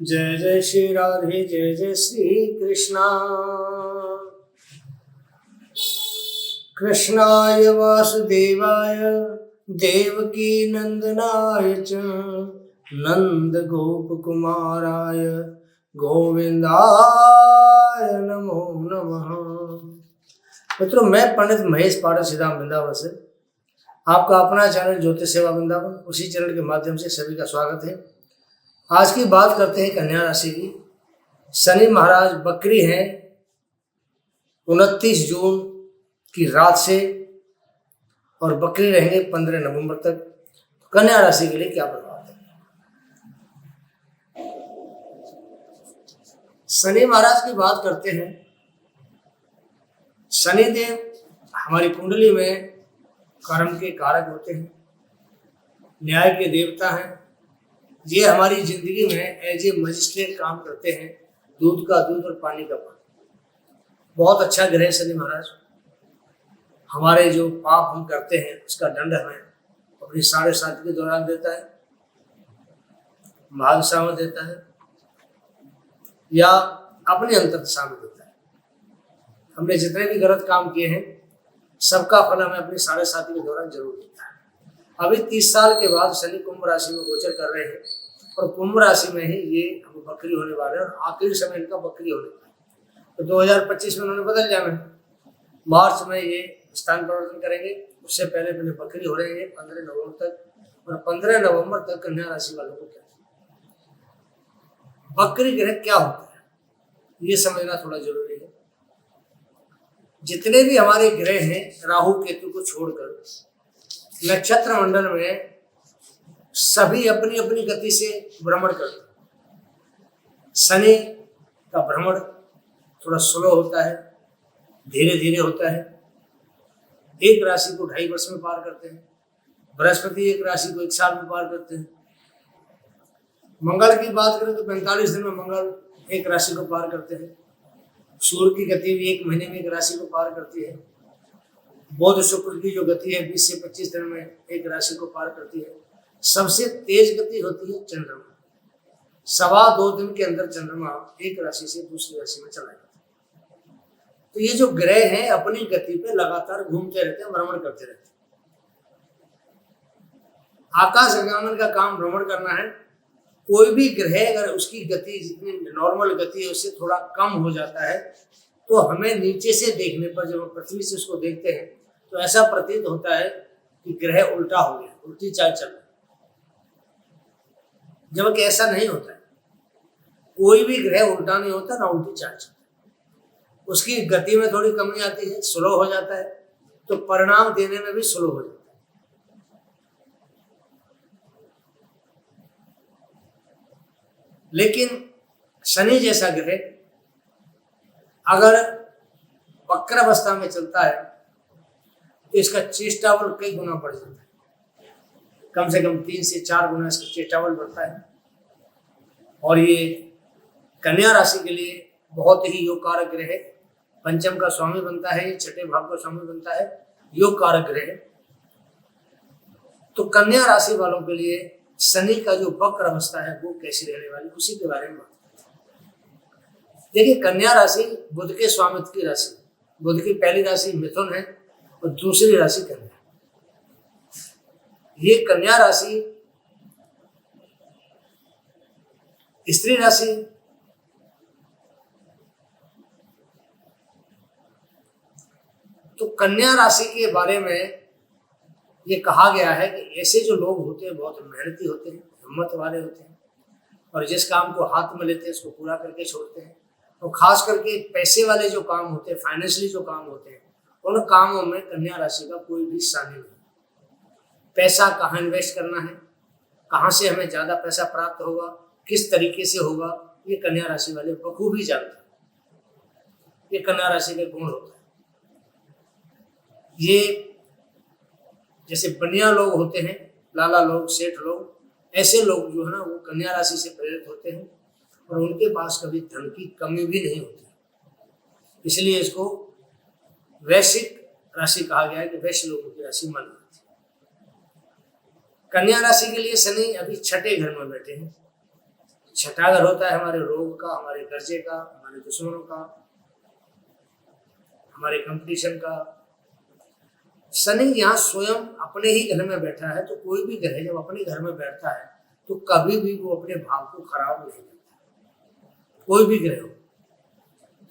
जय जय श्री राधे, जय जय श्री कृष्णा। कृष्णाय वासुदेवाय देवकी नंदनाय च नंद गोप कुमाराय गोविंदाय नमो नमः। मित्रों, मैं पंडित महेश पाठक सीधाम वृंदावन से आपका अपना चैनल ज्योतिष सेवा वृंदावन, उसी चैनल के माध्यम से सभी का स्वागत है। आज की बात करते हैं कन्या राशि की। शनि महाराज बकरी हैं 29 जून की रात से और बकरी रहेंगे 15 नवंबर तक। कन्या राशि के लिए क्या प्रभाव है? शनि महाराज की बात करते हैं। शनि देव हमारी कुंडली में कर्म के कारक होते हैं, न्याय के देवता हैं। ये हमारी जिंदगी में एज ए मजिस्ट्रेट काम करते हैं, दूध का दूध और पानी का पानी। बहुत अच्छा ग्रह शनि महाराज। हमारे जो पाप हम करते हैं उसका दंड हमें अपनी 7.5 के दौरान देता है, महादशा में देता है या अपने अंतर्दशा में देता है। हमने जितने भी गलत काम किए हैं सबका फल हमें अपनी 7.5 के दौरान जरूर देता है। अभी 30 साल के बाद शनि कुंभ राशि में गोचर कर रहे हैं और कुंभ राशि में ही ये हम बकरी होने वाले हैं और आखिरी समय इनका बकरी होने वाला है। तो 2025 में उन्होंने बदल जाना। मार्च में ये स्थान परिवर्तन करेंगे, उससे पहले बकरी हो रहे हैं 15 नवंबर तक। और 15 नवंबर तक कन्या राशि वालों को क्या बकरी ग्रह क्या होता है ये समझना थोड़ा जरूरी है। जितने भी हमारे ग्रह हैं राहु केतु को छोड़कर नक्षत्र मंडल में सभी अपनी अपनी गति से भ्रमण करते हैं। शनि का भ्रमण थोड़ा स्लो होता है, धीरे धीरे होता है। एक राशि को 2.5 वर्ष में पार करते हैं। बृहस्पति एक राशि को 1 साल में पार करते हैं। मंगल की बात करें तो 45 दिन में मंगल एक राशि को पार करते हैं। सूर्य की गति भी 1 महीने में एक राशि को पार करती है। बुध शुक्र की जो गति है 20 से 25 दिन में एक राशि को पार करती है। सबसे तेज गति होती है चंद्रमा। 2.25 दिन के अंदर चंद्रमा एक राशि से दूसरी राशि में चला जाता है। तो ये जो ग्रह हैं अपनी गति पे लगातार घूमते रहते हैं, भ्रमण करते रहते हैं। आकाश गमन का काम भ्रमण करना है। कोई भी ग्रह अगर उसकी गति जितनी नॉर्मल गति है उससे थोड़ा कम हो जाता है तो हमें नीचे से देखने पर, जब हम पृथ्वी से उसको देखते हैं तो ऐसा प्रतीत होता है कि ग्रह उल्टा हो गया, उल्टी चाल चल रही है। जबकि ऐसा नहीं होता है। कोई भी ग्रह उल्टा नहीं होता ना उल्टी चाल चलता है। उसकी गति में थोड़ी कमी आती है, स्लो हो जाता है, तो परिणाम देने में भी स्लो हो जाता है। लेकिन शनि जैसा ग्रह अगर वक्र अवस्था में चलता है तो इसका चेष्टा बल कई गुना बढ़ जाता है। कम से कम 3 से 4 गुना इसका चेष्टा बल बढ़ता है। और ये कन्या राशि के लिए बहुत ही योग कारक ग्रह है। पंचम का स्वामी बनता है, 6ठे भाव का स्वामी बनता है, योग कारक ग्रह है। तो कन्या राशि वालों के लिए शनि का जो वक्र अवस्था है वो कैसी रहने वाली, उसी के बारे में बात करते हैं। देखिए, कन्या राशि बुध के स्वामित्व की राशि। बुध की पहली राशि मिथुन है और दूसरी राशि कन्या। ये कन्या राशि स्त्री राशि। तो कन्या राशि के बारे में ये कहा गया है कि ऐसे जो लोग होते हैं बहुत मेहनती होते हैं, हिम्मत वाले होते हैं और जिस काम को हाथ में लेते हैं उसको पूरा करके छोड़ते हैं। और खास करके पैसे वाले जो काम होते हैं, फाइनेंशियली जो काम होते हैं, उन कामों में कन्या राशि का कोई भी शामिल नहीं। पैसा कहाँ इन्वेस्ट करना है, कहाँ से हमें ज्यादा पैसा प्राप्त होगा, किस तरीके से होगा, ये कन्या राशि वाले बखूबी जानते हैं। ये कन्या राशि का गुण होता है। ये जैसे बनिया लोग होते हैं, लाला लोग, सेठ लोग, ऐसे लोग जो है ना वो कन्या राशि से प्रेरित होते हैं और उनके पास कभी धन की कमी भी नहीं होती। इसलिए इसको वैश्विक राशि कहा गया है कि वैश्य लोगों की राशि मानी जाती है। कन्या राशि के लिए शनि अभी 6ठे घर में बैठे हैं छठा घर होता है हमारे रोग का, हमारे कर्जे का, हमारे दुश्मनों का, हमारे कंपटीशन का। शनि यहाँ स्वयं अपने ही घर में बैठा है, तो कोई भी ग्रह जब अपने घर में बैठता है तो कभी भी वो अपने भाव को खराब नहीं करता। कोई भी ग्रह हो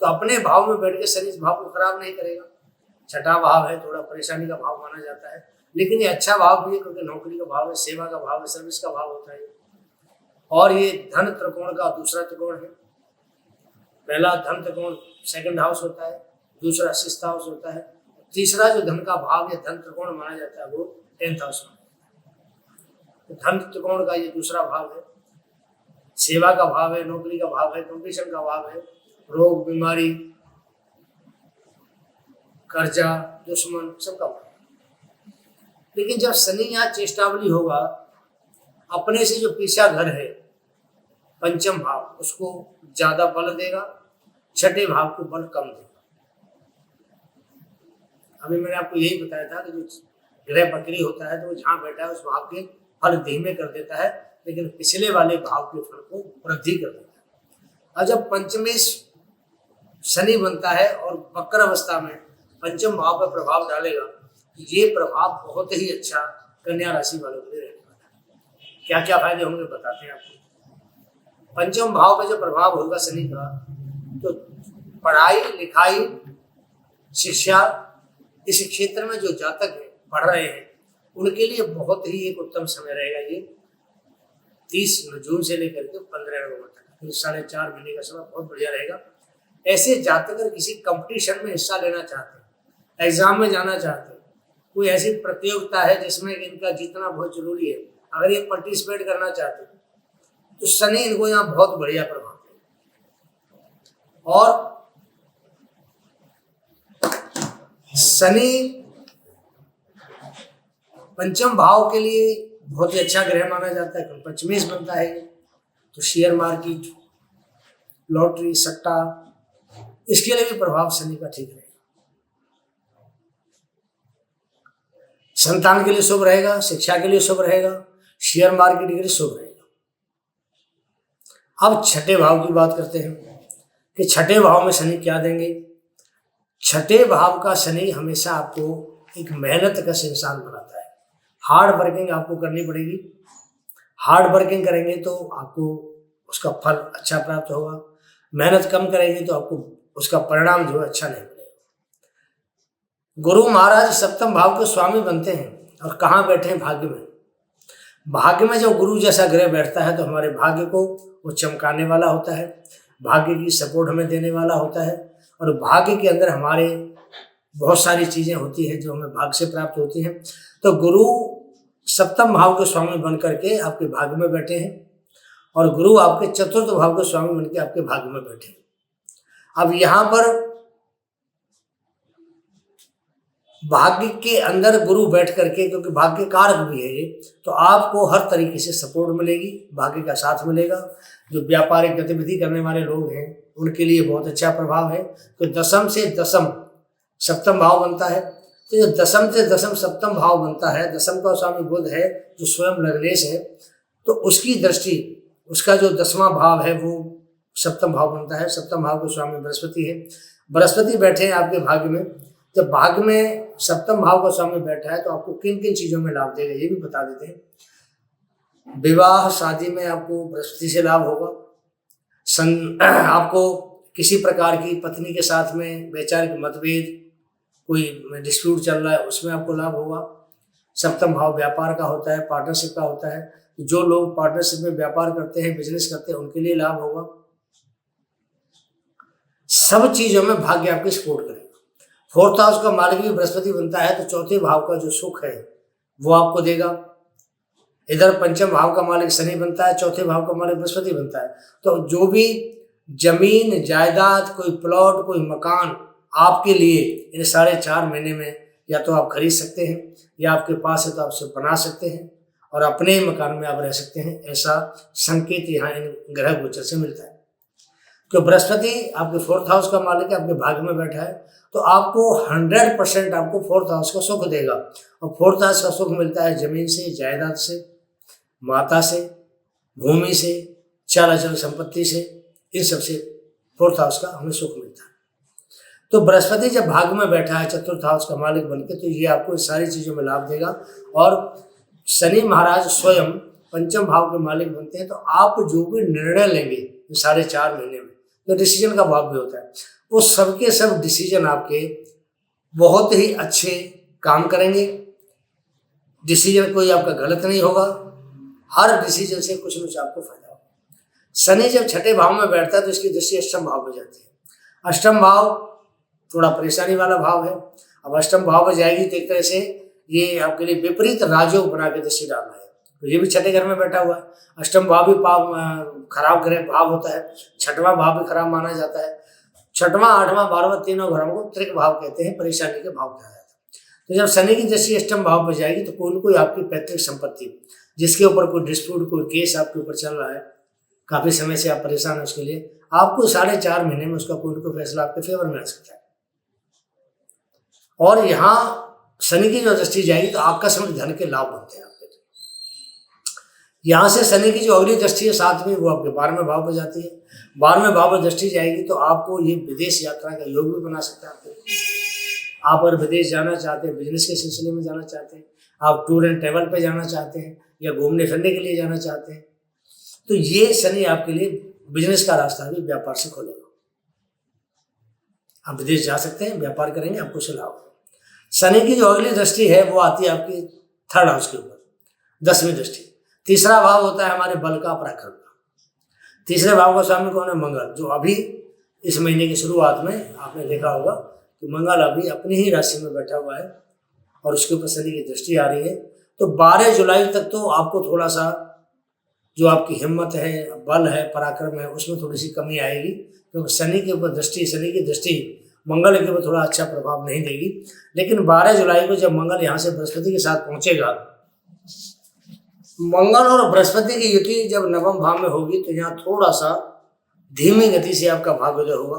तो अपने भाव में बैठ के शनि इस भाव को खराब नहीं करेगा। छठा भाव है, थोड़ा परेशानी का भाव माना जाता है, लेकिन ये अच्छा भाव भी है क्योंकि नौकरी का भाव है, सेवा का भाव है, सर्विस का भाव होता है। और ये धन त्रिकोण का दूसरा त्रिकोण है। पहला धन त्रिकोण सेकंड हाउस होता है, दूसरा सिक्स्थ हाउस होता है, तीसरा जो धन का भाव या धन त्रिकोण माना जाता है वो 10th हाउस माना जाता है। तो धन त्रिकोण का ये दूसरा भाव है, सेवा का भाव है, नौकरी का भाव है, कंपटीशन का भाव है, रोग बीमारी कर्जा दुश्मन सबका भाव। लेकिन जब शनि यहाँ चेष्टावली होगा, अपने से जो पीछा घर है पंचम भाव उसको ज्यादा बल देगा, छठे भाव को बल कम देगा। अभी मैंने आपको यही बताया था कि जो ग्रह बकरी होता है तो वो जहाँ बैठा है उस भाव के फल धीमे कर देता है, लेकिन पिछले वाले भाव के फल को वृद्धि कर देता है। और जब पंचमेश शनि बनता है और वक्र अवस्था में पंचम भाव पर प्रभाव डालेगा, ये प्रभाव बहुत ही अच्छा कन्या राशि वालों के लिए रहने वाला है। क्या क्या फायदे होंगे बताते हैं आपको। पंचम भाव पर जो प्रभाव होगा शनि का, तो पढ़ाई लिखाई शिक्षा इस क्षेत्र में जो जातक है पढ़ रहे हैं उनके लिए बहुत ही एक उत्तम समय रहेगा ये 30 जून से लेकर के 15 नवंबर तक, 4.5 महीने का समय बहुत बढ़िया रहेगा। ऐसे जातक अगर किसी कंपटीशन में हिस्सा लेना चाहते हैं, एग्जाम में जाना चाहते हैं, कोई ऐसी प्रतियोगिता है जिसमें इनका जीतना बहुत जरूरी है, अगर ये पार्टिसिपेट करना चाहते हैं तो शनि इनको यहाँ बहुत बढ़िया प्रभाव देगा। और शनि पंचम भाव के लिए बहुत ही अच्छा ग्रह माना जाता है, पंचमेश बनता है तो शेयर मार्केट लॉटरी सट्टा इसके लिए भी प्रभाव शनि का ठीक रहेगा। संतान के लिए शुभ रहेगा, शिक्षा के लिए शुभ रहेगा, शेयर मार्केट के लिए शुभ रहेगा। अब छठे भाव की बात करते हैं कि छठे भाव में शनि क्या देंगे। छठे भाव का शनि हमेशा आपको एक मेहनत का इंसान बनाता है। हार्ड वर्किंग आपको करनी पड़ेगी, हार्ड वर्किंग करेंगे तो आपको उसका फल अच्छा प्राप्त होगा, मेहनत कम करेंगे तो आपको उसका परिणाम जो है अच्छा नहीं मिलेगा। गुरु महाराज सप्तम भाव के स्वामी बनते हैं और कहाँ बैठे हैं, भाग्य में। भाग्य में जब गुरु जैसा ग्रह बैठता है तो हमारे भाग्य को वो चमकाने वाला होता है, भाग्य की सपोर्ट हमें देने वाला होता है, और भाग्य के अंदर हमारे बहुत सारी चीजें होती हैं जो हमें भाग्य से प्राप्त होती हैं। तो गुरु सप्तम भाव के स्वामी बन करके आपके भाग्य में बैठे हैं और गुरु आपके चतुर्थ भाव के स्वामी बन के आपके भाग्य में बैठे हैं। अब यहाँ पर भाग्य के अंदर गुरु बैठ करके, क्योंकि भाग्य कारक भी है ये, तो आपको हर तरीके से सपोर्ट मिलेगी, भाग्य का साथ मिलेगा। जो व्यापारिक गतिविधि करने वाले लोग हैं उनके लिए बहुत अच्छा प्रभाव है। तो दशम से दशम सप्तम भाव बनता है, तो जो दशम से दशम सप्तम भाव बनता है, दशम का स्वामी बुध है जो स्वयं लग्नेश है, तो उसकी दृष्टि, उसका जो 10वां भाव है वो सप्तम भाव बनता है। सप्तम भाव के स्वामी बृहस्पति है, बृहस्पति बैठे हैं आपके भाग्य में। जब भाग्य में सप्तम भाव का स्वामी बैठा है तो आपको किन किन चीजों में लाभ देगा ये भी बता देते हैं। विवाह शादी में आपको बृहस्पति से लाभ होगा। आपको किसी प्रकार की पत्नी के साथ में वैचारिक मतभेद, कोई डिस्प्यूट चल रहा है, उसमें आपको लाभ होगा। सप्तम भाव व्यापार का होता है, पार्टनरशिप का होता है। जो लोग पार्टनरशिप में व्यापार करते हैं, बिजनेस करते हैं, उनके लिए लाभ होगा। सब चीजों में भाग्य आपकी सपोर्ट करेगा। 4th हाउस का मालिक भी बृहस्पति बनता है तो चौथे भाव का जो सुख है वो आपको देगा। इधर पंचम भाव का मालिक शनि बनता है, चौथे भाव का मालिक बृहस्पति बनता है। तो जो भी जमीन जायदाद, कोई प्लॉट, कोई मकान आपके लिए इन 4.5 महीने में या तो आप खरीद सकते हैं या आपके पास है तो आप उसे बना सकते हैं और अपने मकान में आप रह सकते हैं, ऐसा संकेत यहाँ इन ग्रह गोचर से मिलता है। तो बृहस्पति आपके 4th हाउस का मालिक है, आपके भाग्य में बैठा है, तो आपको 100% आपको 4th हाउस का सुख देगा। और 4th हाउस का सुख मिलता है जमीन से, जायदाद से, माता से, भूमि से, चल अचल संपत्ति से, इन सबसे फोर्थ हाउस का हमें सुख मिलता है। तो बृहस्पति जब भाग में बैठा है चतुर्थ हाउस का मालिक बनके, तो ये आपको सारी चीजों में लाभ देगा। और शनि महाराज स्वयं पंचम भाव के मालिक बनते हैं, तो आप जो भी निर्णय लेंगे 4.5 महीने में, तो डिसीजन का भाव भी होता है, वो सबके सब डिसीजन आपके बहुत ही अच्छे काम करेंगे। डिसीजन कोई आपका गलत नहीं होगा, हर डिसीजन से कुछ न कुछ आपको फायदा होगा। शनि जब छठे भाव में बैठता है तो इसकी दृष्टि अष्टम भाव में जाती है। अष्टम भाव थोड़ा परेशानी वाला भाव है। अब अष्टम भाव में जाएगी तो एक तरह से ये आपके लिए विपरीत राजयोग बना के दृष्टि डालना है, तो ये भी छठे घर में बैठा हुआ है। अष्टम भाव भी खराब ग्रह भाव होता है, छठवां भाव भी खराब माना जाता है। छठवां, आठवां, 12वां तीनों घरों को त्रिक भाव कहते हैं, परेशानी के भाव कहा जाता है। तो जब शनि की दृष्टि अष्टम भाव पर जाएगी तो कोई न कोई आपकी पैतृक संपत्ति जिसके ऊपर कोई डिस्प्यूट, कोई केस आपके ऊपर चल रहा है, काफी समय से आप परेशान हैं उसके लिए, आपको 4.5 महीने में उसका कोई न कोई फैसला आपके फेवर में आ सकता है। और यहाँ शनि की जो दृष्टि जाएगी तो आकस्मिक धन के लाभ बनते हैं आपके। यहाँ से शनि की जो अगली दृष्टि है 7वीं, वो आपके 12वें भाव पर जाती है। 12वें भाव पर दृष्टि जाएगी तो आपको ये विदेश यात्रा का योग भी बना सकता है आपको। आप अगर विदेश जाना चाहते हैं, बिजनेस के सिलसिले में जाना चाहते हैं, आप टूर एंड ट्रैवल पे जाना चाहते हैं, या घूमने फिरने के लिए जाना चाहते हैं, तो ये शनि आपके लिए बिजनेस का रास्ता भी व्यापार से खोलेगा। आप विदेश जा सकते हैं, व्यापार करेंगे, आपको उससे लाभ होगा। शनि की जो अगली दृष्टि है वो आती है आपकी थर्ड हाउस के ऊपर, 10वीं दृष्टि। तीसरा भाव होता है हमारे बल का, पराक्रम का। तीसरे भाव का स्वामी कौन है? मंगल, जो अभी इस महीने की शुरुआत में आपने देखा होगा कि मंगल अभी अपनी ही राशि में बैठा हुआ है और उसके ऊपर शनि की दृष्टि आ रही है। तो 12 जुलाई तक तो आपको थोड़ा सा जो आपकी हिम्मत है, बल है, पराक्रम है, उसमें थोड़ी सी कमी आएगी, क्योंकि शनि के ऊपर दृष्टि, शनि की दृष्टि मंगल के ऊपर थोड़ा अच्छा प्रभाव नहीं देगी। लेकिन 12 जुलाई को जब मंगल यहाँ से बृहस्पति के साथ पहुंचेगा, मंगल और बृहस्पति की युति जब नवम भाव में होगी तो यहाँ थोड़ा सा धीमी गति से आपका भाग्योदय होगा,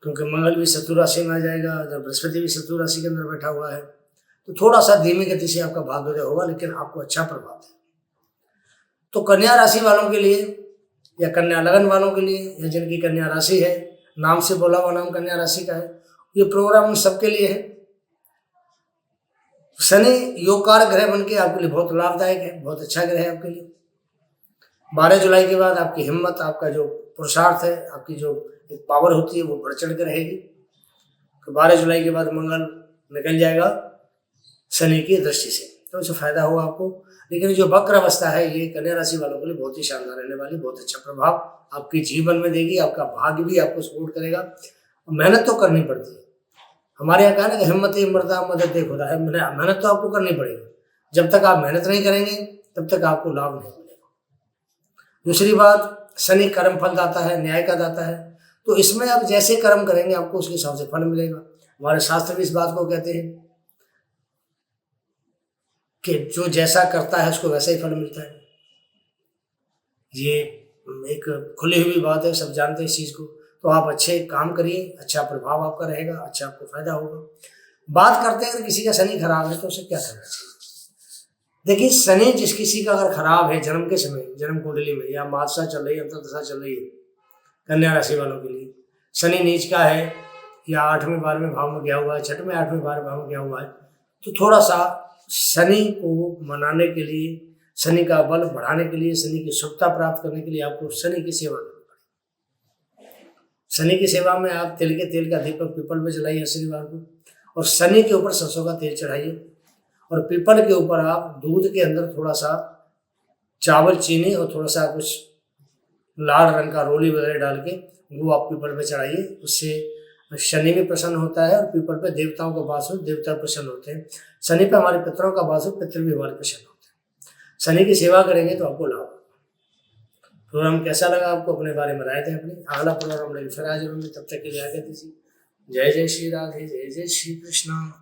क्योंकि मंगल भी शत्रु राशि में आ जाएगा, जब बृहस्पति भी शत्रु राशि के अंदर बैठा हुआ है, तो थोड़ा सा धीमी गति से आपका भाग्योदय होगा, लेकिन आपको अच्छा प्रभाव है। तो कन्या राशि वालों के लिए या कन्या लगन वालों के लिए, या जिनकी कन्या राशि है, नाम से बोला हुआ नाम कन्या राशि का है, ये प्रोग्राम उन सबके लिए है। शनि योगकार ग्रह बन के आपके लिए बहुत लाभदायक है, बहुत अच्छा ग्रह है आपके लिए। 12 जुलाई के बाद आपकी हिम्मत, आपका जो पुरुषार्थ है, आपकी जो एक पावर होती है, वो बढ़ चढ़ के रहेगी। तो 12 जुलाई के बाद मंगल निकल जाएगा शनि की दृष्टि से, तो इससे फायदा होगा आपको। लेकिन जो वक्र अवस्था है ये कन्या राशि वालों के लिए बहुत ही शानदार रहने वाली, बहुत अच्छा प्रभाव आपके जीवन में देगी। आपका भाग्य भी आपको सपोर्ट करेगा। मेहनत तो करनी पड़ती है, हमारे यहाँ कहा ना कि हिम्मत ही मर्दा मदद दे खुदा है। मेहनत तो आपको करनी पड़ेगी, जब तक आप मेहनत नहीं करेंगे तब तक आपको लाभ नहीं मिलेगा। दूसरी बात, शनि कर्म फल दाता है, न्याय का दाता है, तो इसमें आप जैसे कर्म करेंगे आपको उसके हिसाब से फल मिलेगा। हमारे शास्त्र भी इस बात को कहते हैं कि जो जैसा करता है उसको वैसा ही फल मिलता है। ये एक खुली हुई बात है, सब जानते हैं इस चीज़ को। तो आप अच्छे काम करिए, अच्छा प्रभाव आपका रहेगा, अच्छा आपको फायदा होगा। बात करते हैं अगर किसी का शनि खराब है तो उसे क्या करना चाहिए। देखिए, शनि जिस किसी का अगर खराब है जन्म के समय, जन्म कुंडली में, या मादशा चल रही है, अंतर्दशा चल रही है, कन्या राशि वालों के लिए शनि नीच का है या 8वें 12वें भाव में गया हुआ है, 6वें 8वें 12वें भाव में गया हुआ है, तो थोड़ा सा शनि को मनाने के लिए, शनि का बल बढ़ाने के लिए, शनि की शुभता प्राप्त करने के लिए आपको शनि की सेवा करनी पड़ेगी। शनि की सेवा में आप तिल के तेल का दीपक पीपल में जलाइए शनिवार को, और शनि के ऊपर सरसों का तेल चढ़ाइए, और पीपल के ऊपर आप दूध के अंदर थोड़ा सा चावल, चीनी और थोड़ा सा कुछ लाल रंग का रोली वगैरह डाल के वो आप पीपल पे चढ़ाइए। उससे शनि भी प्रसन्न होता है, और पीपल पे देवताओं का वास हो, देवता प्रसन्न होते हैं। शनि पे हमारे पितरों का वास हो, पितृ भी हमारे प्रसन्न होते हैं। शनि की सेवा करेंगे तो आपको लाभ। प्रोग्राम कैसा लगा आपको, अपने बारे में राय दें अपनी। अगला प्रोग्राम लेकर फिर हाजिर होंगे, तब तक के लिए आगे दीजिए। जय जय श्री राधे, जय जय श्री कृष्णा।